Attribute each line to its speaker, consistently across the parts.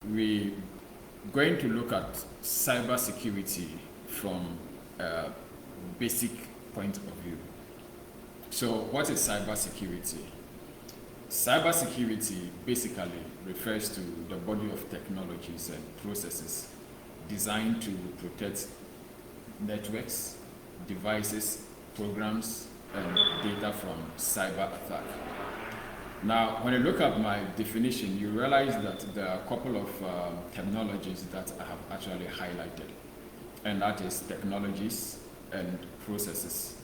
Speaker 1: we're going to look at cybersecurity from a basic point of view. So what is cybersecurity? Cybersecurity basically refers to the body of technologies and processes designed to protect networks, devices, programs, and data from cyber attack. Now, when you look at my definition, you realize that there are a couple of technologies that I have actually highlighted, and that is technologies and processes.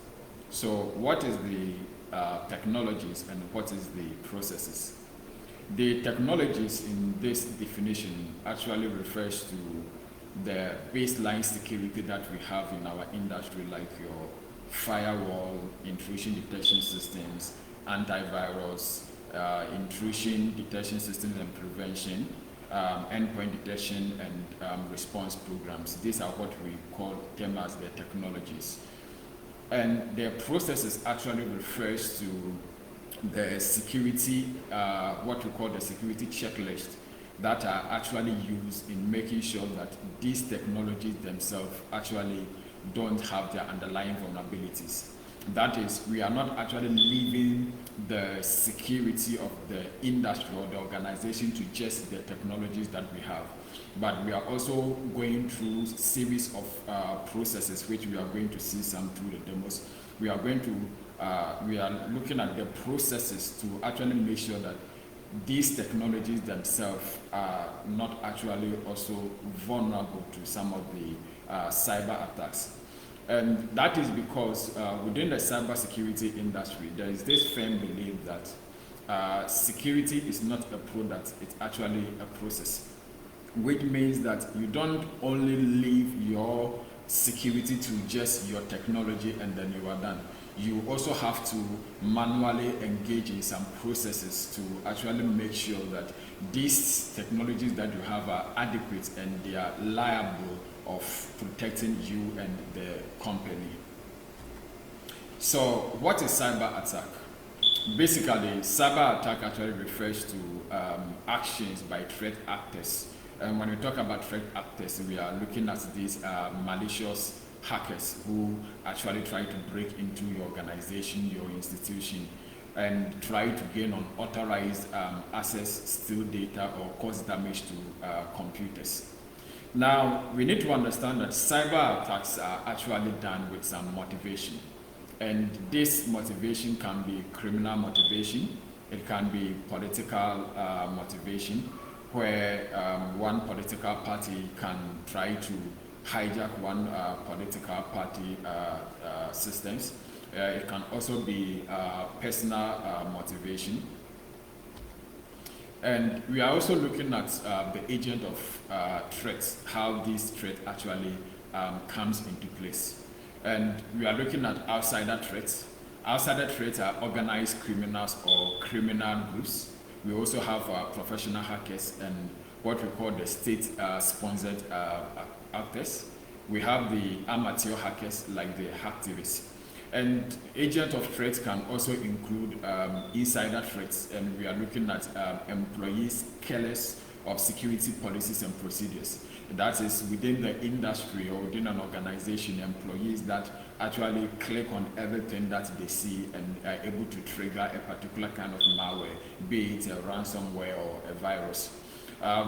Speaker 1: So what is the technologies and what is the processes? The technologies in this definition actually refers to the baseline security that we have in our industry, like your firewall, intrusion detection systems, antivirus, intrusion detection systems and prevention, endpoint detection and response programs. These are what we call them as the technologies. And their processes actually refers to the security, what we call the security checklist that are actually used in making sure that these technologies themselves actually don't have their underlying vulnerabilities. That is, we are not actually leaving the security of the industry or the organization to just the technologies that we have, but we are also going through series of processes, which we are going to see some through the demos. We are looking at the processes to actually make sure that these technologies themselves are not actually also vulnerable to some of the cyber attacks. And that is because within the cybersecurity industry, there is this firm belief that security is not a product, it's actually a process, which means that you don't only leave your security to just your technology and then you are done. You also have to manually engage in some processes to actually make sure that these technologies that you have are adequate and they are liable of protecting you and the company. So what is cyber attack? Basically, cyber attack actually refers to actions by threat actors. And when we talk about threat actors, we are looking at these malicious hackers who actually try to break into your organization, your institution, and try to gain unauthorized access, steal data, or cause damage to computers. Now, we need to understand that cyber attacks are actually done with some motivation. And this motivation can be criminal motivation, it can be political motivation, where one political party can try to hijack one political party systems. It can also be personal motivation. And we are also looking at the agent of threats, how this threat actually comes into place. And we are looking at outsider threats. Outsider threats are organized criminals or criminal groups. We also have professional hackers and what we call the state-sponsored actors. We have the amateur hackers like the hacktivists. And agent of threats can also include insider threats, and we are looking at employees careless of security policies and procedures. That is within the industry or within an organization, employees that actually click on everything that they see and are able to trigger a particular kind of malware, be it a ransomware or a virus.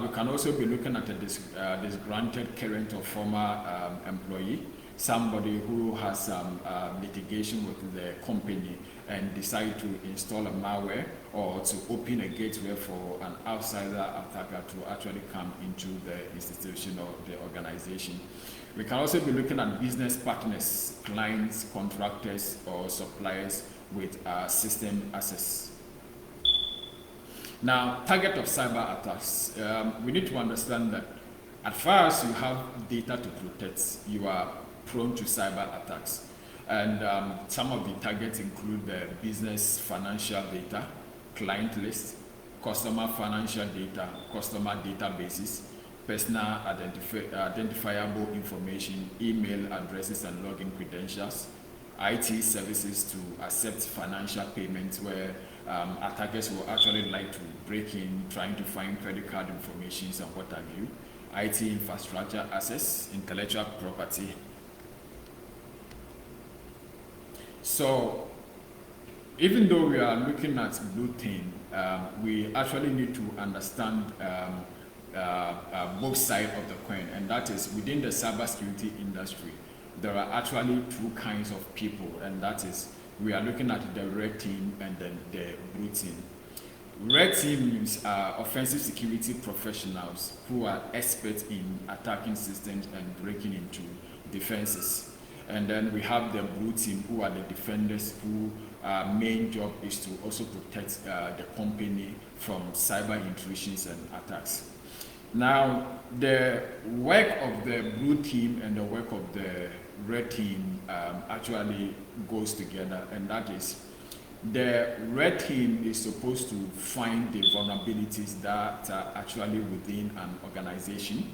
Speaker 1: We can also be looking at a disgruntled current or former employee, somebody who has some litigation with the company and decide to install a malware or to open a gateway for an outsider attacker to actually come into the institution or the organization. We can also be looking at business partners, clients, contractors, or suppliers with system access. Now, target of cyber attacks. We need to understand that at first you have data to protect, you are prone to cyber attacks. And some of the targets include the business financial data, client list, customer financial data, customer databases, personal identifiable information, email addresses and login credentials, IT services to accept financial payments where attackers will actually like to break in, trying to find credit card information and what have you, IT infrastructure access, intellectual property. So even though we are looking at blue team, we actually need to understand both sides of the coin, and that is within the cybersecurity industry. There are actually two kinds of people, and that is we are looking at the red team and then the blue team. Red teams are offensive security professionals who are experts in attacking systems and breaking into defenses. And then we have the blue team who are the defenders who main job is to also protect the company from cyber intrusions and attacks. Now, the work of the blue team and the work of the red team actually goes together, and that is the red team is supposed to find the vulnerabilities that are actually within an organization,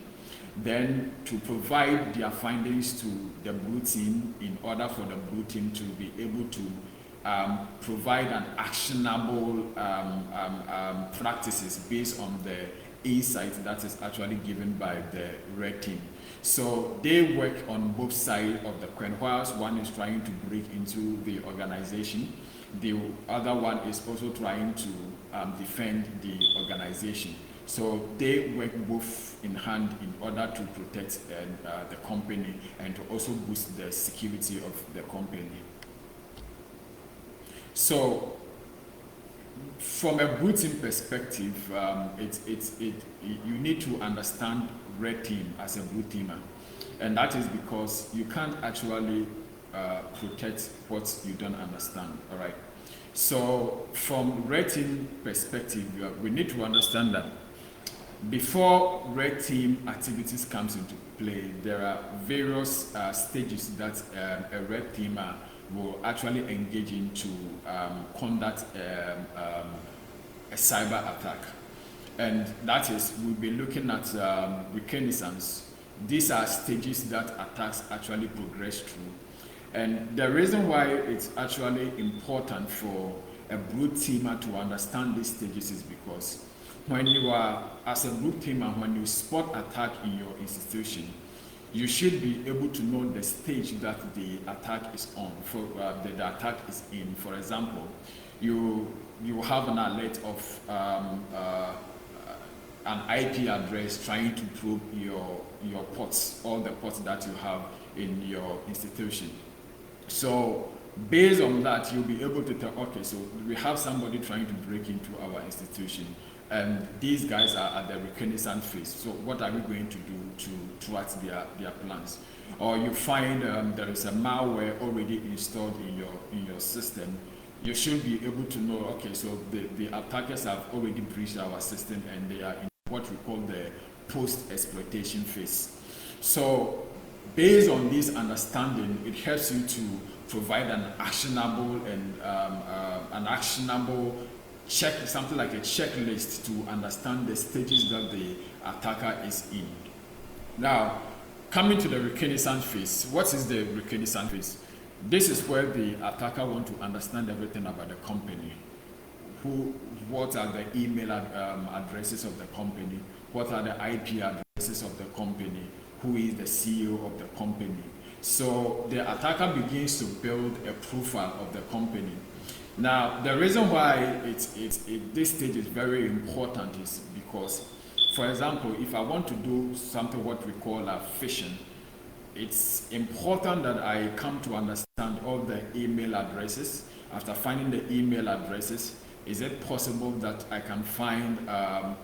Speaker 1: then to provide their findings to the blue team in order for the blue team to be able to provide an actionable practices based on the insight that is actually given by the red team. So they work on both sides of the coin. Whilst one is trying to break into the organization, the other one is also trying to defend the organization. So they work both in hand in order to protect the company and to also boost the security of the company. So from a blue team perspective, you need to understand red team as a blue teamer, and that is because you can't actually protect what you don't understand. All right. So from red team perspective, we need to understand that before red team activities comes into play, there are various stages that a red teamer will actually engage in to conduct a cyber attack. And that is, we'll be looking at reconnaissance. These are stages that attacks actually progress through. And the reason why it's actually important for a blue teamer to understand these stages is because when you are, as a blue teamer, when you spot attack in your institution, you should be able to know the stage that the attack is on, the attack is in. For example, you have an alert of an IP address trying to probe your ports, all the ports that you have in your institution. So based on that, you'll be able to tell, okay, so we have somebody trying to break into our institution, and these guys are at the reconnaissance phase. So what are we going to do to thwart their plans? Or you find there is a malware already installed in your system. You should be able to know, okay, so the attackers have already breached our system and they are in what we call the post-exploitation phase. So based on this understanding, it helps you to provide an actionable check, something like a checklist to understand the stages that the attacker is in. Now, coming to the reconnaissance phase, what is the reconnaissance phase? This is where the attacker wants to understand everything about the company. What are the email addresses of the company? What are the IP addresses of the company? Who is the CEO of the company? So the attacker begins to build a profile of the company. Now, the reason why this stage is very important is because, for example, if I want to do something what we call a phishing, it's important that I come to understand all the email addresses. After finding the email addresses, is it possible that I can find a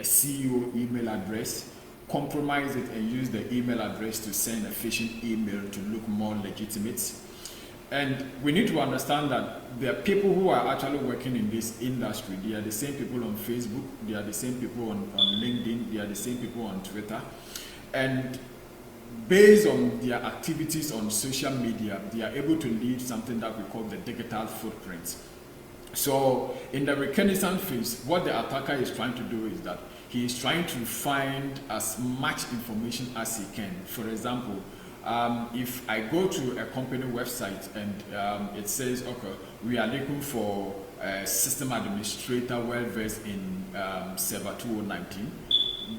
Speaker 1: CEO email address, compromise it and use the email address to send a phishing email to look more legitimate? And we need to understand that the people who are actually working in this industry, they are the same people on Facebook, they are the same people on LinkedIn, they are the same people on Twitter. And based on their activities on social media, they are able to leave something that we call the digital footprint. So in the reconnaissance phase, what the attacker is trying to do is that he is trying to find as much information as he can. For example, if I go to a company website and it says, okay, we are looking for a system administrator well versed in Server 2019.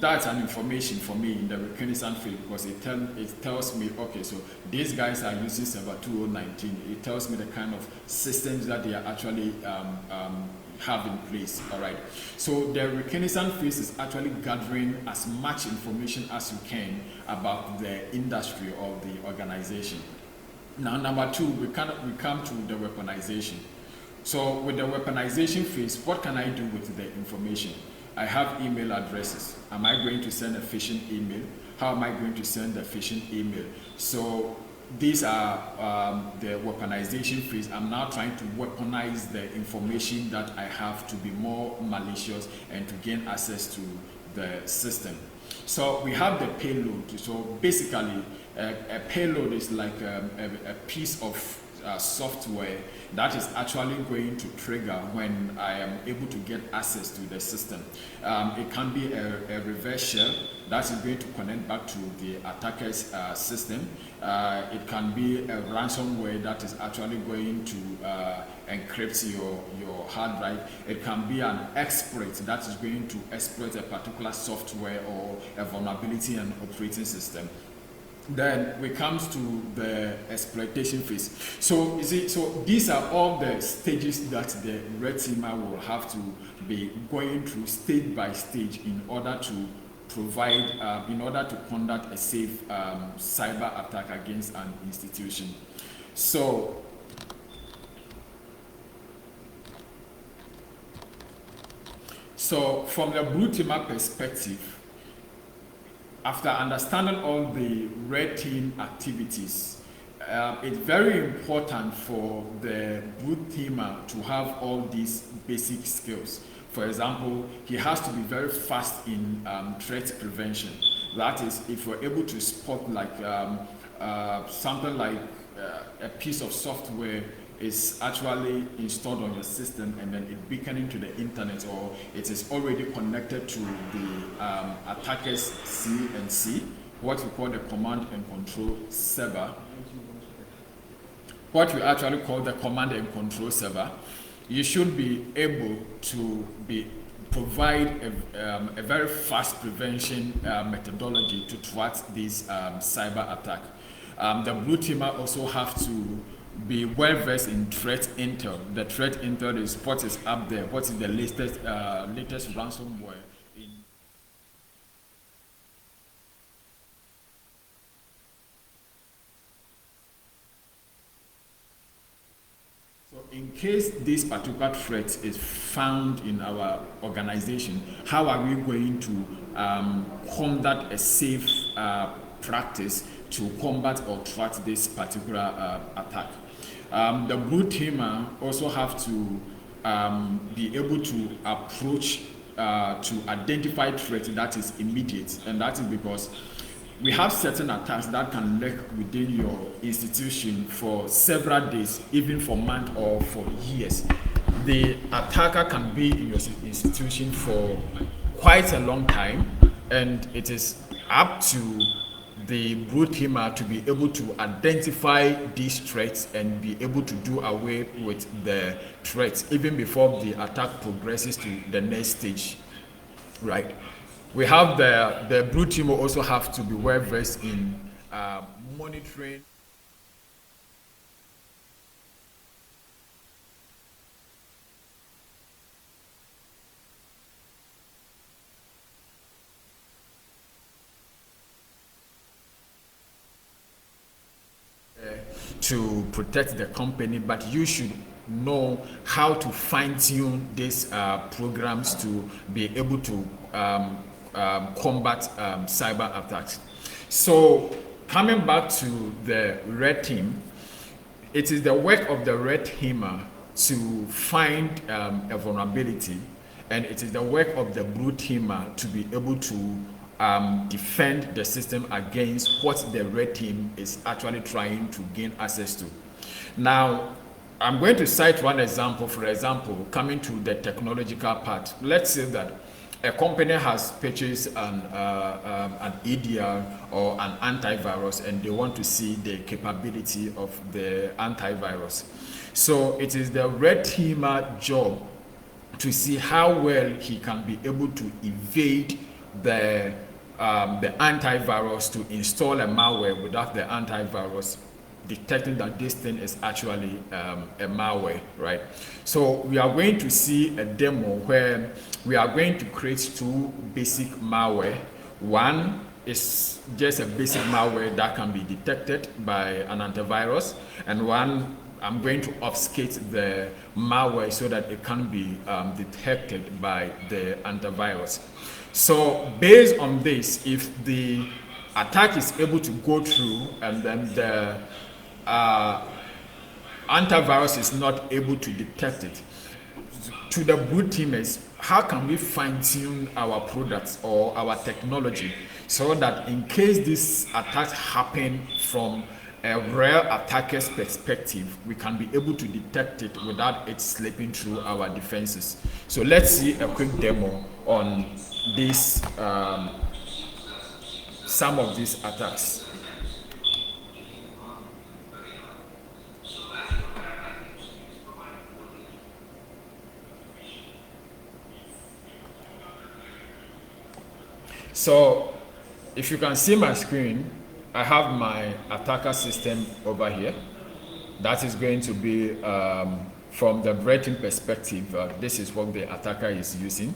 Speaker 1: That's an information for me in the reconnaissance field, because it tells me, okay, so these guys are using Server 2019. It tells me the kind of systems that they are actually have in place. All right. So the reconnaissance phase is actually gathering as much information as you can about the industry or the organization. Now, number two, we come to the weaponization. So with the weaponization phase, what can I do with the information? I have email addresses. Am I going to send a phishing email? How am I going to send the phishing email? So these are the weaponization phase. I'm now trying to weaponize the information that I have to be more malicious and to gain access to the system. So we have the payload. So basically, a payload is like a piece of software that is actually going to trigger when I am able to get access to the system. It can be a reverse shell that is going to connect back to the attacker's system. It can be a ransomware that is actually going to encrypt your hard drive. It can be an exploit that is going to exploit a particular software or a vulnerability in an operating system. Then we come to the exploitation phase. So you see, so these are all the stages that the red teamer will have to be going through stage by stage in order to provide, in order to conduct a safe cyber attack against an institution. So from the blue teamer perspective, after understanding all the red team activities, it's very important for the blue teamer to have all these basic skills. For example, he has to be very fast in threat prevention. That is, if we're able to spot like something like a piece of software is actually installed on your system and then it beaconing to the internet, or it is already connected to the attacker's CNC, what we call the command and control server. What we actually call the command and control server, you should be able to provide a very fast prevention methodology to thwart this cyber attack. The blue teamer also have to be well versed in threat intel. The threat intel is what is up there, what is the latest ransomware. So in case this particular threat is found in our organization, how are we going to conduct a safe practice to combat or thwart this particular attack? The blue teamer also have to be able to approach to identify threat that is immediate, and that is because we have certain attacks that can lurk within your institution for several days, even for months or for years. The attacker can be in your institution for quite a long time, and it is up to the blue teamer to be able to identify these threats and be able to do away with the threats even before the attack progresses to the next stage, right? We have the blue teamer also have to be well versed in monitoring to protect the company, but you should know how to fine-tune these programs to be able to combat cyber attacks. So coming back to the red team, it is the work of the red teamer to find a vulnerability, and it is the work of the blue teamer to be able to defend the system against what the red team is actually trying to gain access to. Now, I'm going to cite one example. For example, coming to the technological part, let's say that a company has purchased an EDR or an antivirus and they want to see the capability of the antivirus. So it is the red teamer job to see how well he can be able to evade the antivirus, to install a malware without the antivirus detecting that this thing is actually a malware, right? So we are going to see a demo where we are going to create two basic malware. One is just a basic malware that can be detected by an antivirus, and one I'm going to obfuscate the malware so that it can be detected by the antivirus. So based on this, if the attack is able to go through and then the antivirus is not able to detect it, to the blue teamers, how can we fine-tune our products or our technology so that in case these attacks happen from a real attacker's perspective, we can be able to detect it without it slipping through our defenses? So let's see a quick demo on this, some of these attacks. So if you can see my screen, I have my attacker system over here. That is going to be from the red team perspective. This is what the attacker is using.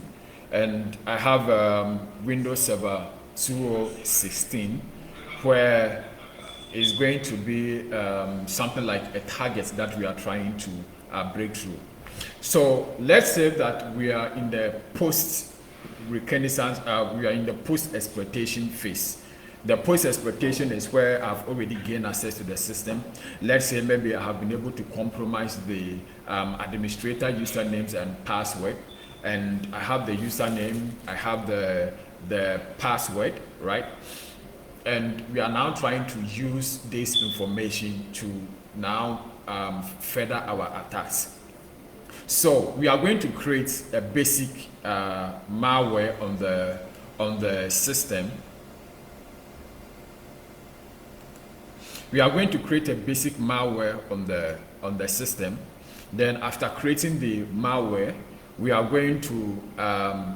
Speaker 1: And I have Windows Server 2016, where it's going to be something like a target that we are trying to break through. So let's say that we are in the post-reconnaissance, we are in the post-exploitation phase. The post-exploitation is where I've already gained access to the system. Let's say maybe I have been able to compromise the administrator usernames and password, and I have the username, I have the password, right? And we are now trying to use this information to now further our attacks. So we are going to create a basic malware on the system. We are going to create a basic malware on the system. Then after creating the malware, we are going to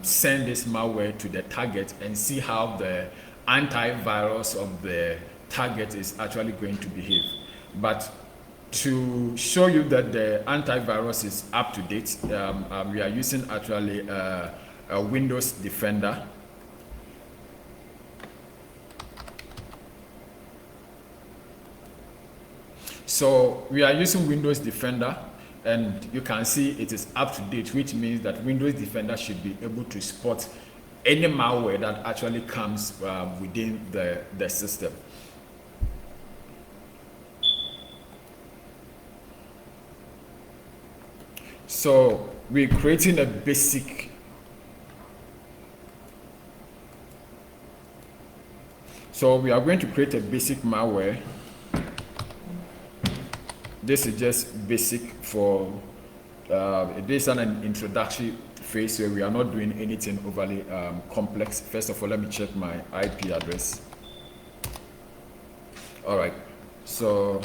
Speaker 1: send this malware to the target and see how the antivirus of the target is actually going to behave. But to show you that the antivirus is up to date, we are using actually a Windows Defender. So we are using Windows Defender, and you can see it is up to date, which means that Windows Defender should be able to spot any malware that actually comes within the system. So we're creating a basic we are going to create a basic malware. This is just basic for this is an introductory phase where we are not doing anything overly complex. First of all, let me check my IP address. All right, so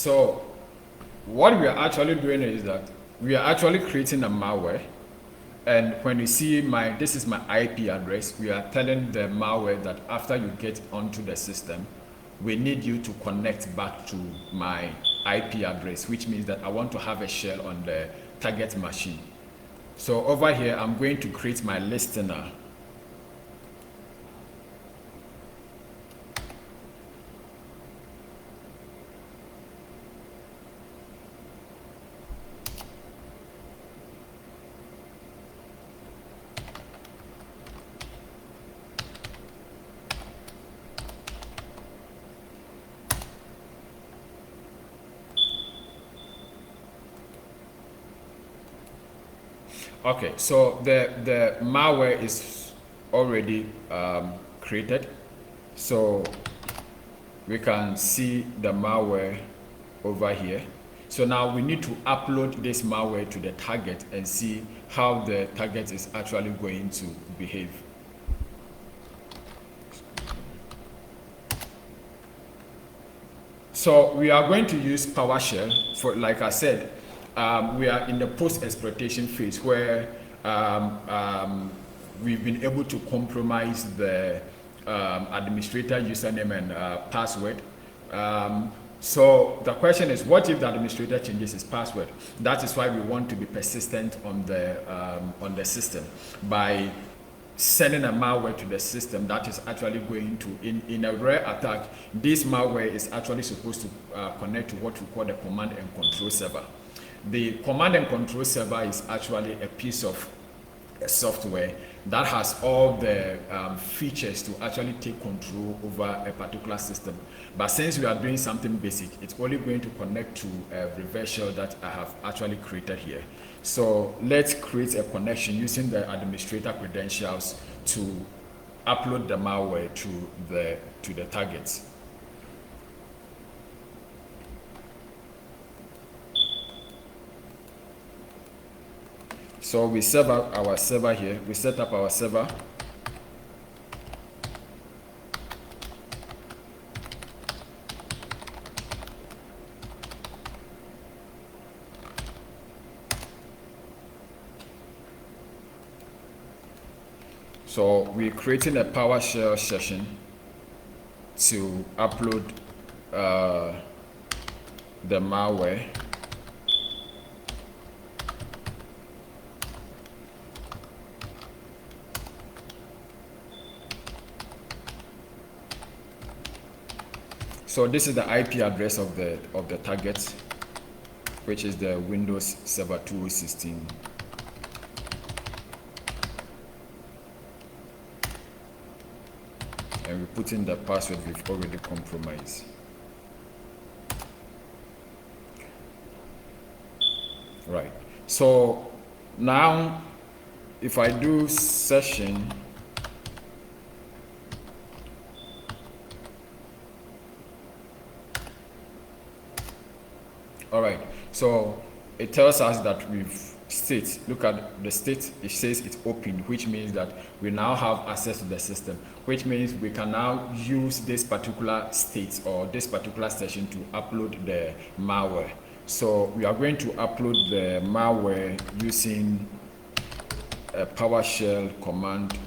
Speaker 1: So what we are actually doing is that we are actually creating a malware, and when you see this is my IP address, we are telling the malware that after you get onto the system, we need you to connect back to my IP address, which means that I want to have a shell on the target machine. So over here, I'm going to create my listener. Okay, so the malware is already created. So we can see the malware over here. So now we need to upload this malware to the target and see how the target is actually going to behave. So we are going to use PowerShell for, like I said, we are in the post-exploitation phase where we've been able to compromise the administrator username and password. So the question is, what if the administrator changes his password? That is why we want to be persistent on the system by sending a malware to the system that is actually going to, in a rare attack, this malware is actually supposed to connect to what we call the command and control server. The command and control server is actually a piece of software that has all the features to actually take control over a particular system. But since we are doing something basic, it's only going to connect to a reverse shell that I have actually created here. So let's create a connection using the administrator credentials to upload the malware to the targets. So we serve up our server here. We set up our server. So we're creating a PowerShell session to upload the malware. So this is the IP address of the target, which is the Windows Server 2016. And we put in the password we've already compromised. Right. So now, if I do session, all right, so it tells us that we've state, look at the state, it says it's open, which means that we now have access to the system, which means we can now use this particular state or this particular session to upload the malware. So we are going to upload the malware using a PowerShell command.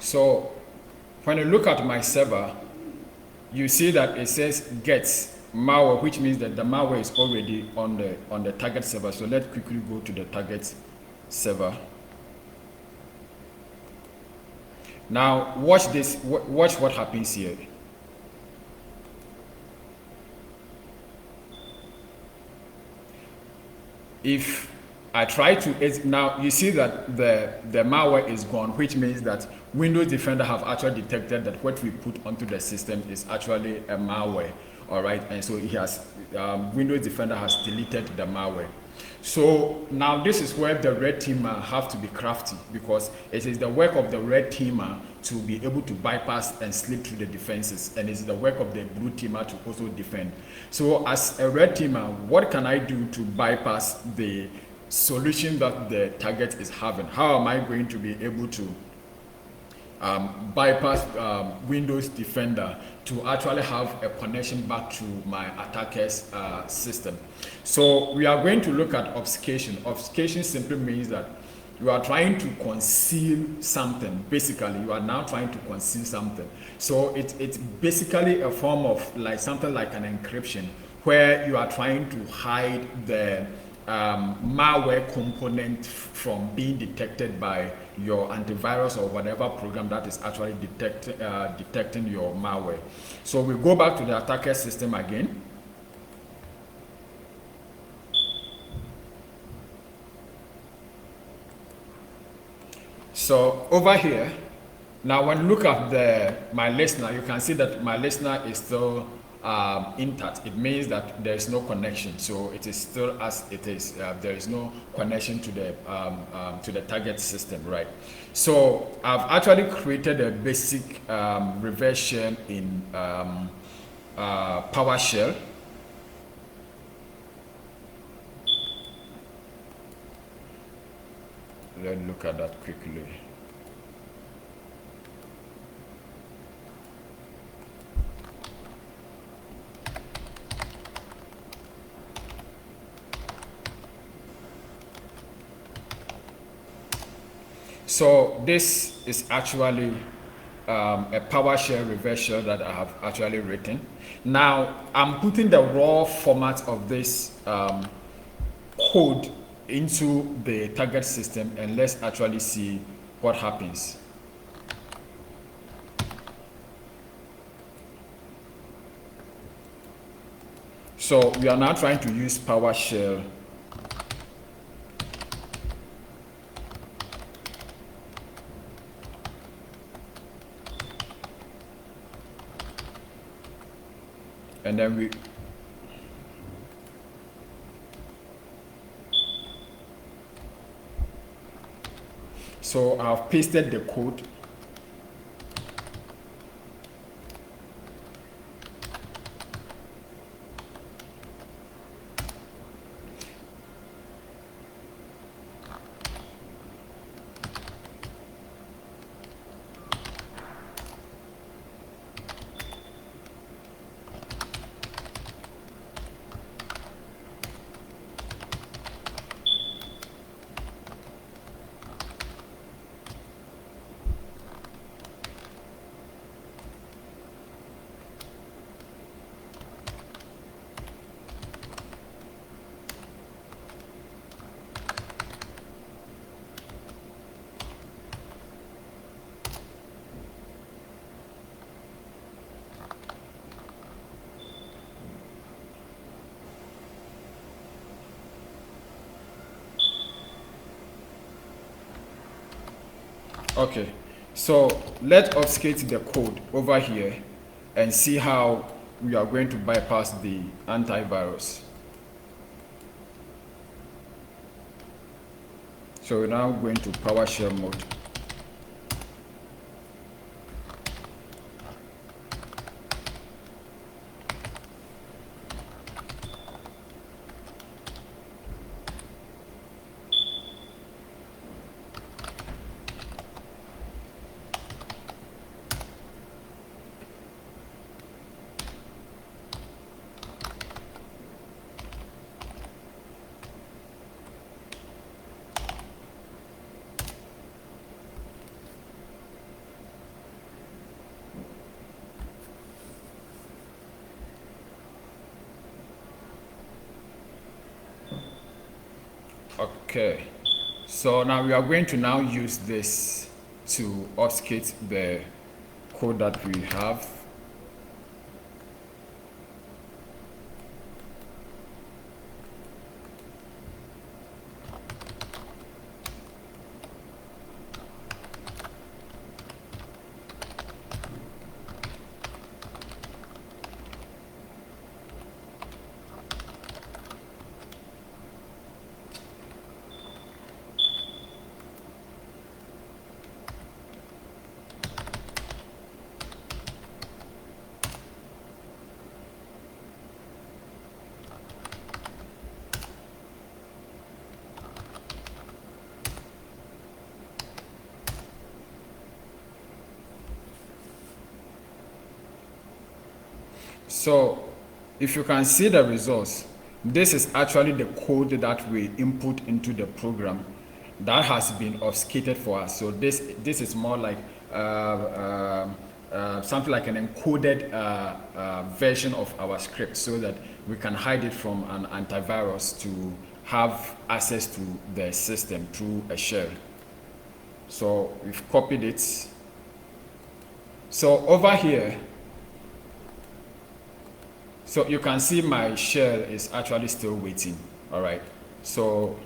Speaker 1: So when you look at my server, you see that it says get malware, which means that the malware is already on the target server. So let's quickly go to the target server. Now watch this. Watch what happens here. If I try to, now you see that the malware is gone, which means that Windows Defender have actually detected that what we put onto the system is actually a malware. All right, and so it has Windows Defender has deleted the malware. So now this is where the red teamer have to be crafty, because it is the work of the red teamer to be able to bypass and slip through the defenses, and it's the work of the blue teamer to also defend. So as a red teamer, what can I do to bypass the solution that the target is having? How am I going to be able to bypass Windows Defender to actually have a connection back to my attacker's system? So we are going to look at obfuscation. Obfuscation simply means that you are trying to conceal something. Basically, you are now trying to conceal something. So it's basically a form of like something like an encryption, where you are trying to hide the malware component from being detected by your antivirus or whatever program that is actually detecting your malware. So we go back to the attacker system again. So over here, now when you look at my listener, you can see that my listener is still intact. It means that there is no connection, so it is still as it is. There is no connection to the target system, right? So I've actually created a basic reverse shell in PowerShell. Let's look at that quickly. So this is actually a PowerShell reverse shell that I have actually written. Now I'm putting the raw format of this code into the target system, and let's actually see what happens. So we are now trying to use PowerShell and then so I've pasted the code. Okay, so let's obfuscate the code over here and see how we are going to bypass the antivirus. So we're now going to PowerShell mode. Okay, so now we are going to now use this to obfuscate the code that we have. So if you can see the results, this is actually the code that we input into the program that has been obfuscated for us. So this is more like something like an encoded version of our script, so that we can hide it from an antivirus to have access to the system through a shell. So we've copied it. So over here, so you can see my shell is actually still waiting. All right. So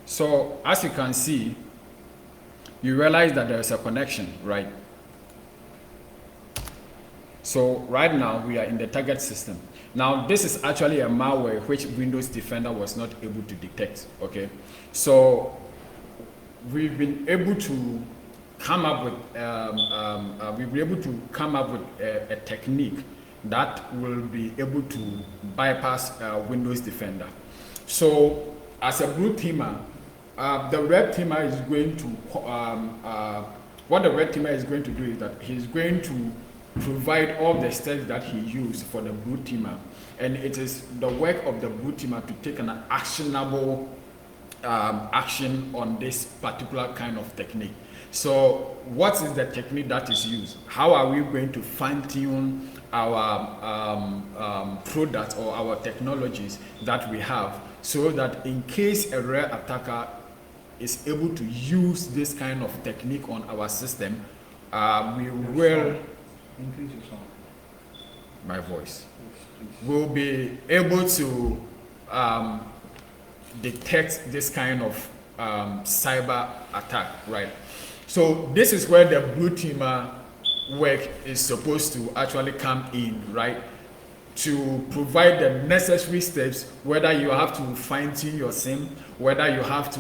Speaker 1: So as you can see, you realize that there is a connection, right? So right now we are in the target system. Now this is actually a malware which Windows Defender was not able to detect, okay? So we've been able to come up with a technique that will be able to bypass Windows Defender. So as a blue teamer, the red teamer is going to what the red teamer is going to do is that he's going to provide all the steps that he used for the blue teamer, and it is the work of the blue teamer to take an actionable action on this particular kind of technique. So what is the technique that is used? How are we going to fine-tune our products or our technologies that we have, so that in case a rare attacker is able to use this kind of technique on our system, we will
Speaker 2: increase your sound.
Speaker 1: My voice.
Speaker 2: Yes,
Speaker 1: Will be able to detect this kind of cyber attack, right? So this is where the blue teamer work is supposed to actually come in, right? To provide the necessary steps, whether you have to fine-tune your SIM, whether you have to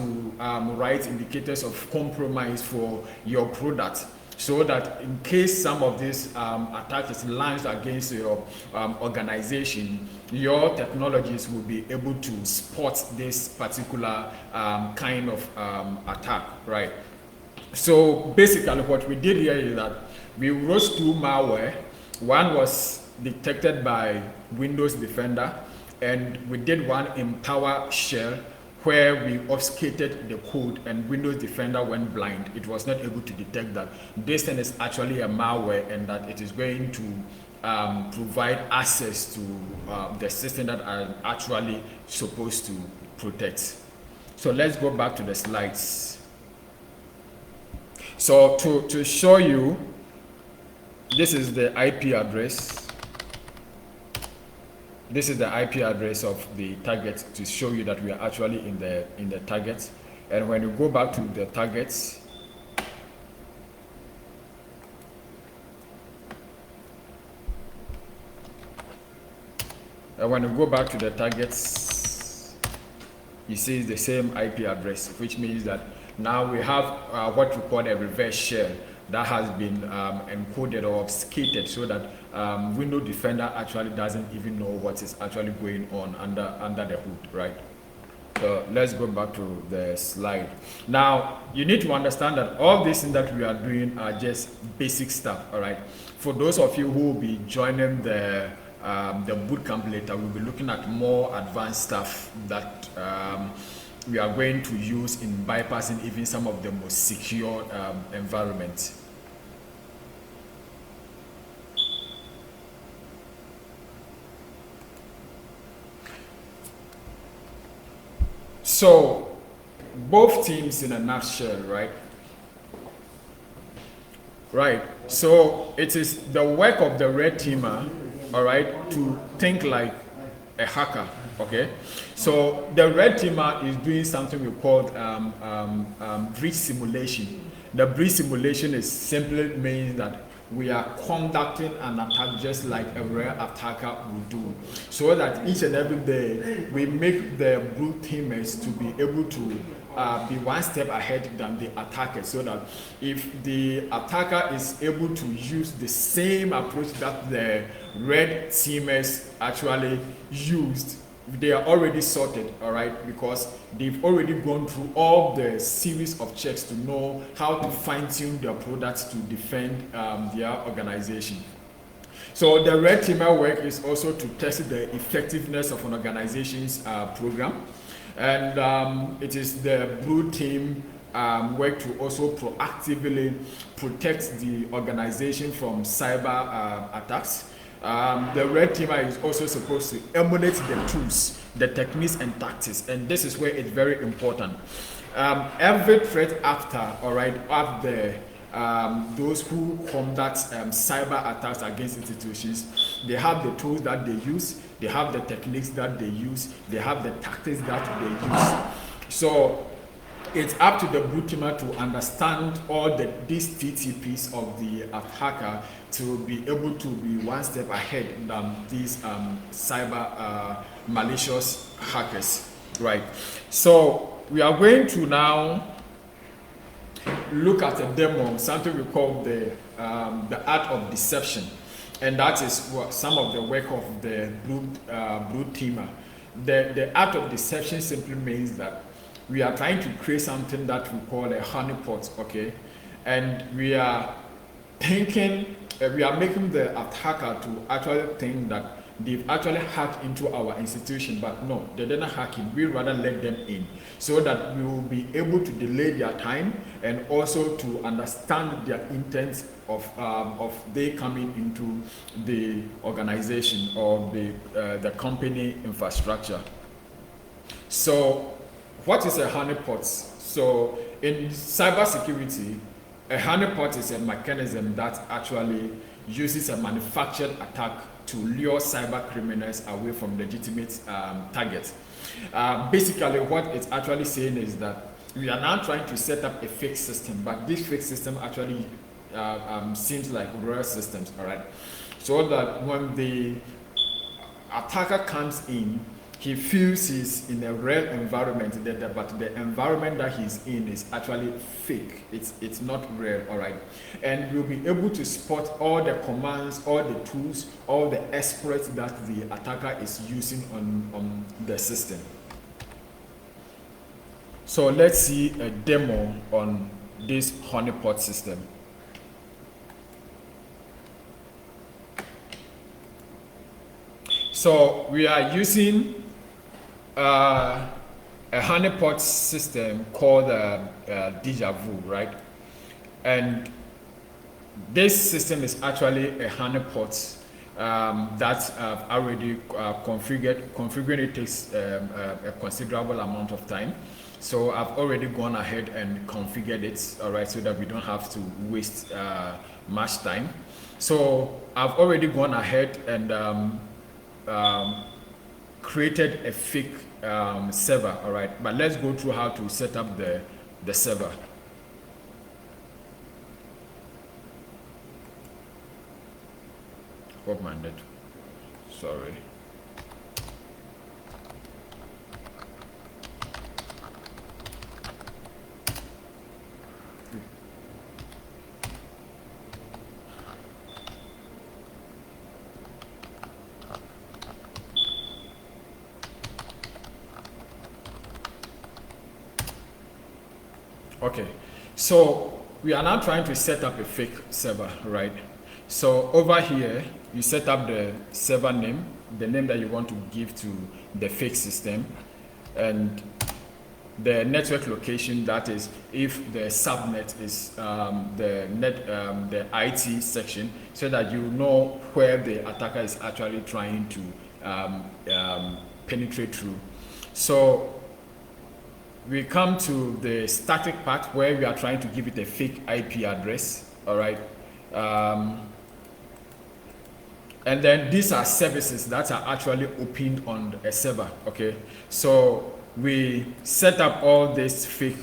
Speaker 1: write indicators of compromise for your product, so that in case some of these attacks is launched against your organization, your technologies will be able to spot this particular kind of attack, right? So basically what we did here is that we wrote two malware. One was detected by Windows Defender, and we did one in PowerShell where we obfuscated the code and Windows Defender went blind. It was not able to detect that this thing is actually a malware, and that it is going to provide access to the system that are actually supposed to protect. So let's go back to the slides. So to show you, this is the IP address. This is the IP address of the target, to show you that we are actually in the target. And when you go back to the targets, you see the same IP address, which means that Now we have what we call a reverse shell that has been encoded or obfuscated so that Windows Defender actually doesn't even know what is actually going on under the hood, right? So let's go back to the slide. Now you need to understand that all these things that we are doing are just basic stuff, all right? For those of you who will be joining the bootcamp later, we'll be looking at more advanced stuff that we are going to use in bypassing even some of the most secure environments. So both teams in a nutshell, right? Right. So it is the work of the red teamer, all right, to think like a hacker. Okay. So the red teamer is doing something we call breach simulation. The breach simulation is simply means that we are conducting an attack just like a real attacker would do, so that each and every day we make the blue teamers to be able to be one step ahead than the attacker, so that if the attacker is able to use the same approach that the red teamers actually used, they are already sorted, all right, because they've already gone through all the series of checks to know how to fine-tune their products to defend their organization. So the red teamer work is also to test the effectiveness of an organization's program, and it is the blue team work to also proactively protect the organization from cyber attacks. The red teamer is also supposed to emulate the tools, the techniques and tactics, and this is where it's very important. Every threat actor, all right, of those who conduct cyber attacks against institutions, they have the tools that they use, they have the techniques that they use, they have the tactics that they use. So it's up to the blue teamer to understand all these TTPs of the attacker to be able to be one step ahead than these cyber malicious hackers, right? So we are going to now look at a demo, something we call the art of deception, and that is what some of the work of the blue teamer. The art of deception simply means that we are trying to create something that we call a honeypot, okay? And we are thinking, we are making the attacker to actually think that they've actually hacked into our institution, but no, they didn't hack in. We rather let them in so that we will be able to delay their time and also to understand their intent of they coming into the organization or the company infrastructure. So what is a honeypot? So in cybersecurity, a honeypot is a mechanism that actually uses a manufactured attack to lure cyber criminals away from legitimate targets. Basically, what it's actually saying is that we are now trying to set up a fake system, but this fake system actually seems like real systems, all right? So that when the attacker comes in, he feels he's in a real environment, but the environment that he's in is actually fake. It's not real, all right? And we'll be able to spot all the commands, all the tools, all the exploits that the attacker is using on the system. So let's see a demo on this honeypot system. So we are using a honeypot system called Deja Vu, right? And this system is actually a honeypot that I've already configured. Configuring it takes a considerable amount of time. So I've already gone ahead and configured it, all right, so that we don't have to waste much time. So I've already gone ahead and created a fake server, all right, but let's go through how to set up the server. Hope my net, sorry. Okay, so we are now trying to set up a fake server, right? So over here, you set up the server name, the name that you want to give to the fake system, and the network location, that is if the subnet is the IT section, so that you know where the attacker is actually trying to penetrate through. So we come to the static part where we are trying to give it a fake IP address, all right? And then these are services that are actually opened on a server, okay? So we set up all these fake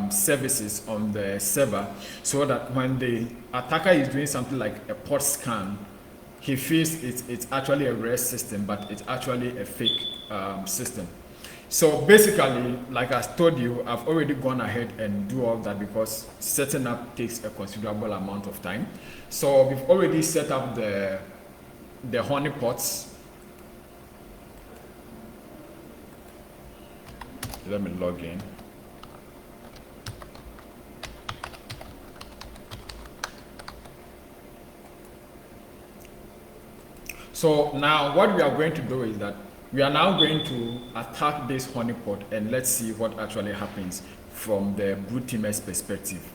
Speaker 1: services on the server so that when the attacker is doing something like a port scan, he feels it's actually a REST system, but it's actually a fake system. So basically, like I told you, I've already gone ahead and do all that because setting up takes a considerable amount of time. So we've already set up the honeypots. Let me log in. So now what we are going to do is that we are now going to attack this honeypot, and let's see what actually happens from the brute teamer's perspective.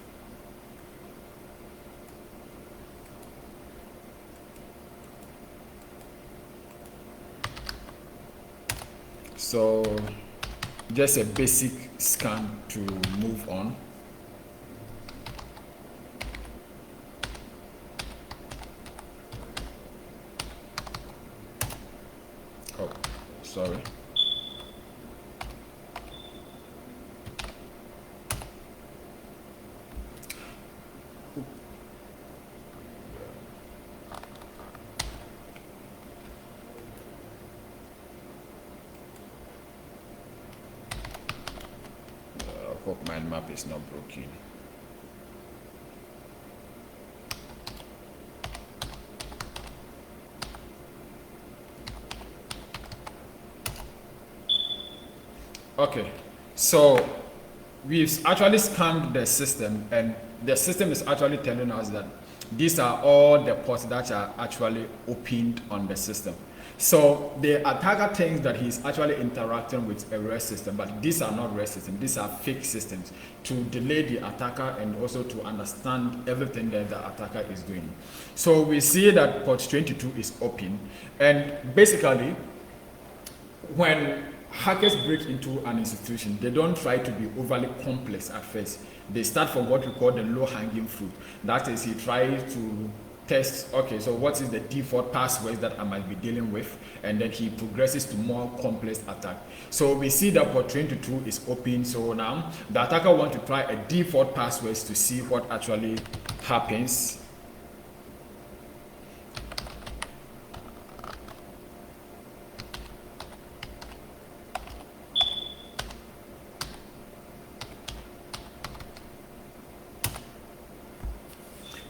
Speaker 1: So just a basic scan to move on. Oh, sorry. I hope my map is not broken. Okay, so we've actually scanned the system, and the system is actually telling us that these are all the ports that are actually opened on the system. So the attacker thinks that he's actually interacting with a REST system, but these are not REST systems, these are fake systems to delay the attacker and also to understand everything that the attacker is doing. So we see that port 22 is open, and basically when hackers break into an institution, they don't try to be overly complex at first. They start from what we call the low-hanging fruit. That is, he tries to test, okay, so what is the default passwords that I might be dealing with, and then he progresses to more complex attack. So we see that port 22 is open, so now the attacker wants to try a default passwords to see what actually happens.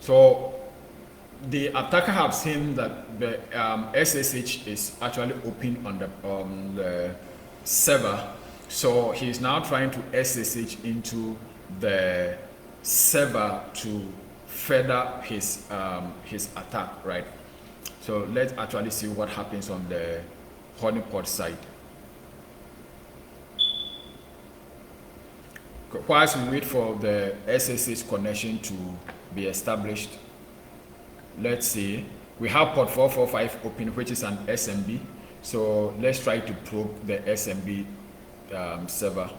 Speaker 1: So the attacker has seen that the SSH is actually open on the server. So he's now trying to SSH into the server to further his attack, right? So let's actually see what happens on the honeypot side. Whilst we wait for the SSH connection to be established, let's see, we have port 445 open, which is an SMB. So let's try to probe the SMB server.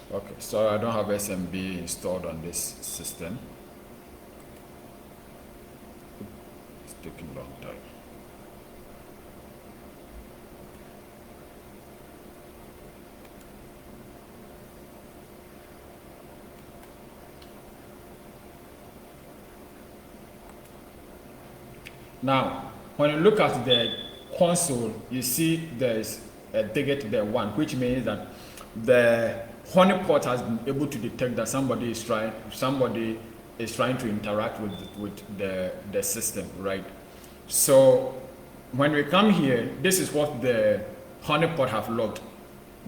Speaker 1: Okay, so I don't have SMB installed on this system. It's taking a long time. Now, when you look at the console, you see there's digit the 1, which means that the honeypot has been able to detect that somebody is trying to interact with the system, right? So when we come here, this is what the honeypot have logged: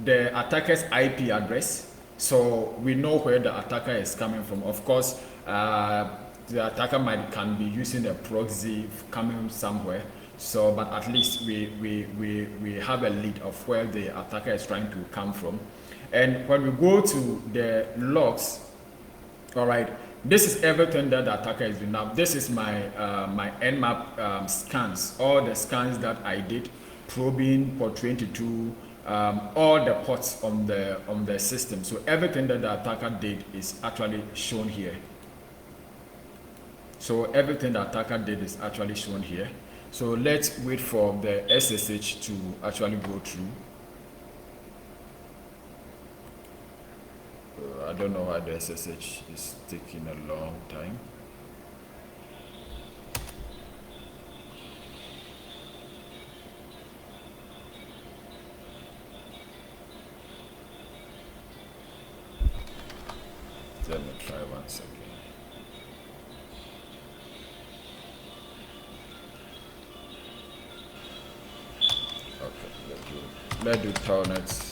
Speaker 1: the attacker's IP address. So we know where the attacker is coming from. Of course, the attacker can be using a proxy coming somewhere. So, but at least we have a lead of where the attacker is trying to come from. And when we go to the logs, all right, this is everything that the attacker is doing. Now, this is my my Nmap scans, all the scans that I did, probing port 22, all the ports on the system. So everything that the attacker did is actually shown here. So everything the attacker did is actually shown here. So let's wait for the SSH to actually go through. I don't know why the SSH is taking a long time. Let me try once again. Okay, let's do telnets.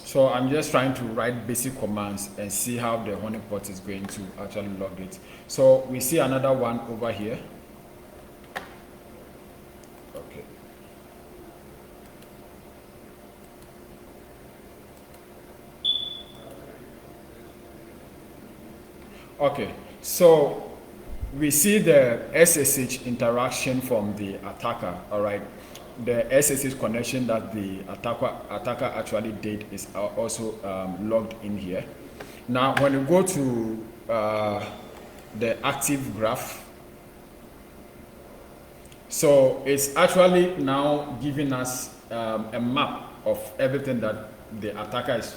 Speaker 1: So I'm just trying to write basic commands and see how the honeypot is going to actually log it. So we see another one over here. Okay. Okay, so we see the SSH interaction from the attacker, all right? The SSH connection that the attacker actually did is also logged in here. Now, when you go to the active graph, so it's actually now giving us a map of everything that the attacker is,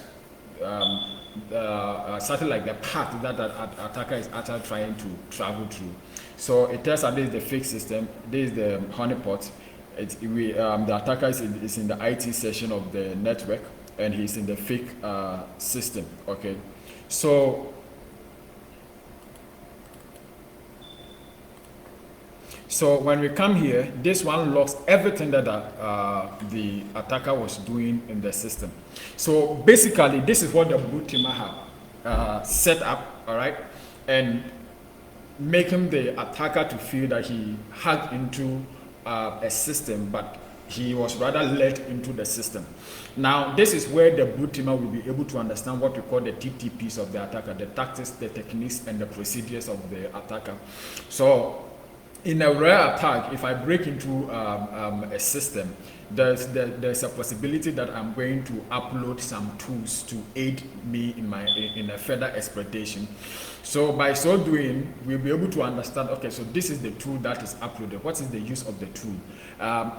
Speaker 1: something like the path that the attacker is actually trying to travel through. So it tells us this is the fake system, this is the honeypot. The attacker is in the IT section of the network, and he's in the fake system. Okay, so when we come here, this one logs everything that the attacker was doing in the system. So basically, this is what the blue teamer have set up, all right, and making the attacker to feel that he hacked into a system, but he was rather led into the system. Now, this is where the blue teamer will be able to understand what we call the TTPs of the attacker, the tactics, the techniques, and the procedures of the attacker. So, in a rare attack, if I break into a system, there's a possibility that I'm going to upload some tools to aid me in a further exploitation. So by so doing, we'll be able to understand, okay, so this is the tool that is uploaded. What is the use of the tool?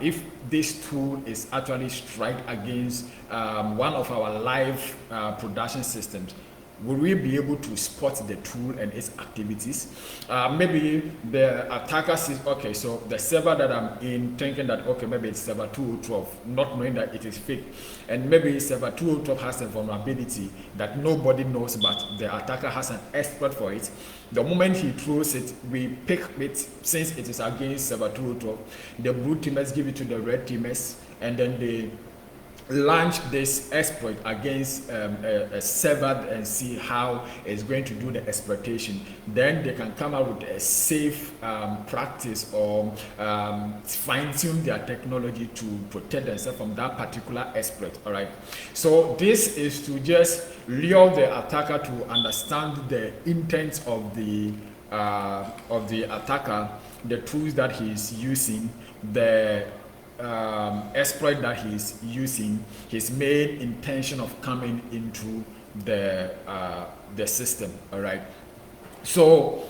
Speaker 1: If this tool is actually strike against one of our live production systems, will we be able to spot the tool and its activities? Maybe the attacker says, okay, so the server that I'm in, thinking that, okay, maybe it's server 2012, not knowing that it is fake. And maybe server 2012 has a vulnerability that nobody knows, but the attacker has an exploit for it. The moment he throws it, we pick it, since it is against server 2012, the blue teamers give it to the red teamers, and then they launch this exploit against a server and see how it's going to do the exploitation. Then they can come up with a safe practice or fine-tune their technology to protect themselves from that particular exploit. All right. So this is to just lure the attacker to understand the intent of the attacker, the tools that he is using, the exploit that he's using, his main intention of coming into the system. All right. So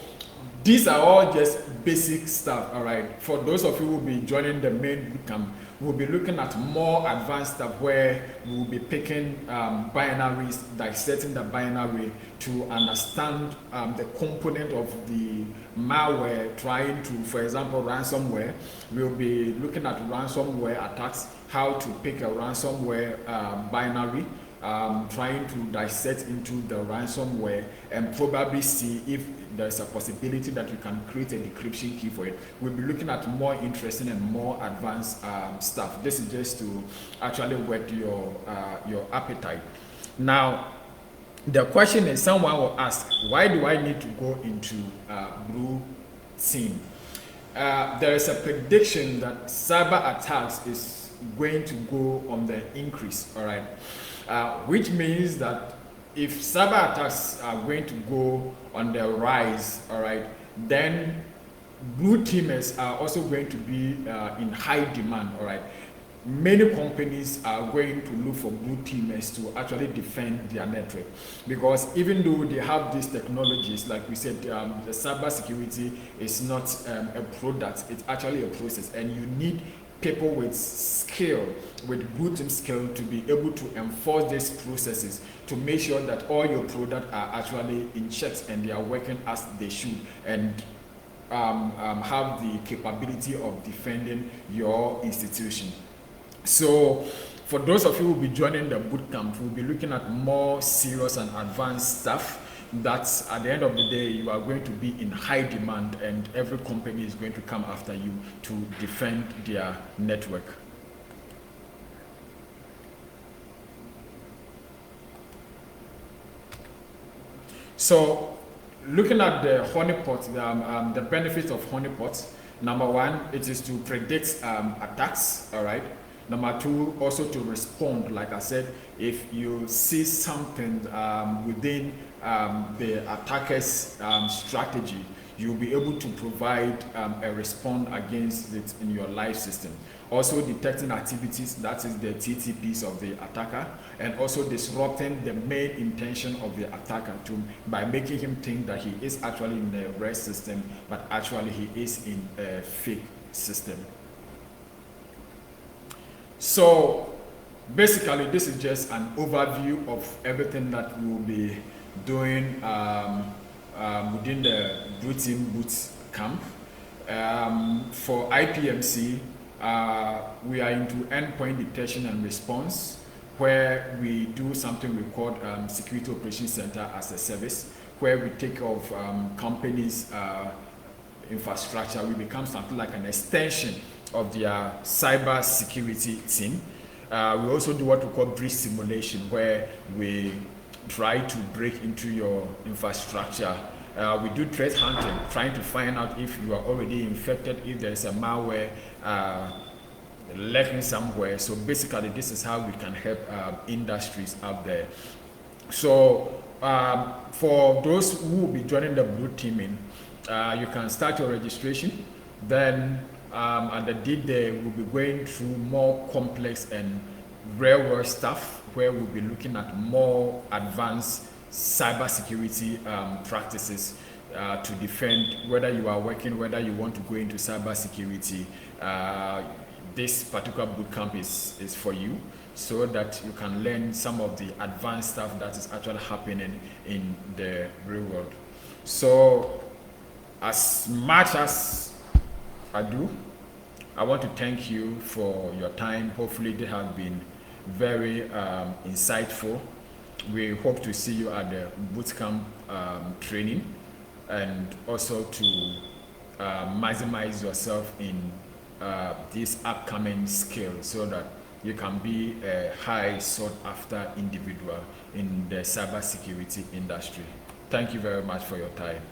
Speaker 1: these are all just basic stuff. All right. For those of you who will be joining the main bootcamp, we'll be looking at more advanced stuff where we'll be picking binaries, dissecting the binary to understand the component of the malware, trying to, for example, ransomware. We'll be looking at ransomware attacks, how to pick a ransomware binary, trying to dissect into the ransomware and probably see if there's a possibility that you can create a decryption key for it. We'll be looking at more interesting and more advanced stuff. This is just to actually whet your appetite. Now, the question is, someone will ask, why do I need to go into blue team? There is a prediction that cyber attacks is going to go on the increase, all right? Which means that if cyber attacks are going to go on the rise, all right, then blue teamers are also going to be in high demand, all right. Many companies are going to look for blue teamers to actually defend their network, because even though they have these technologies, like we said, the cybersecurity is not a product, it's actually a process, and you need people with skill, with blue team skill, to be able to enforce these processes to make sure that all your products are actually in checks and they are working as they should, and have the capability of defending your institution. So for those of you who will be joining the bootcamp, we'll be looking at more serious and advanced stuff that at the end of the day you are going to be in high demand, and every company is going to come after you to defend their network. So looking at the honeypot, the benefits of honeypot, number one, it is to predict attacks, all right. Number two, also to respond. Like I said, if you see something within the attacker's strategy, you'll be able to provide a response against it in your live system. Also detecting activities, that is the TTPs of the attacker, and also disrupting the main intention of the attacker by making him think that he is actually in the right system, but actually he is in a fake system. So basically, this is just an overview of everything that we will be doing within the Blue Team Boot Camp. For IPMC, we are into endpoint detection and response, where we do something we call Security Operations Center as a service, where we take off companies' infrastructure. We become something like an extension of their cyber security team. We also do what we call breach simulation, where we try to break into your infrastructure. We do threat hunting, trying to find out if you are already infected, if there's a malware lurking somewhere. So basically, this is how we can help industries out there. So for those who will be joining the blue teaming, you can start your registration. Then at the D-Day, we'll be going through more complex and real-world stuff, where we'll be looking at more advanced cybersecurity practices to defend, whether you are working, whether you want to go into cybersecurity. This particular bootcamp is for you, so that you can learn some of the advanced stuff that is actually happening in the real world. So as much as I do, I want to thank you for your time. Hopefully they have been very insightful. We hope to see you at the bootcamp training, and also to maximize yourself in these upcoming skills, so that you can be a high sought after individual in the cybersecurity industry. Thank you very much for your time.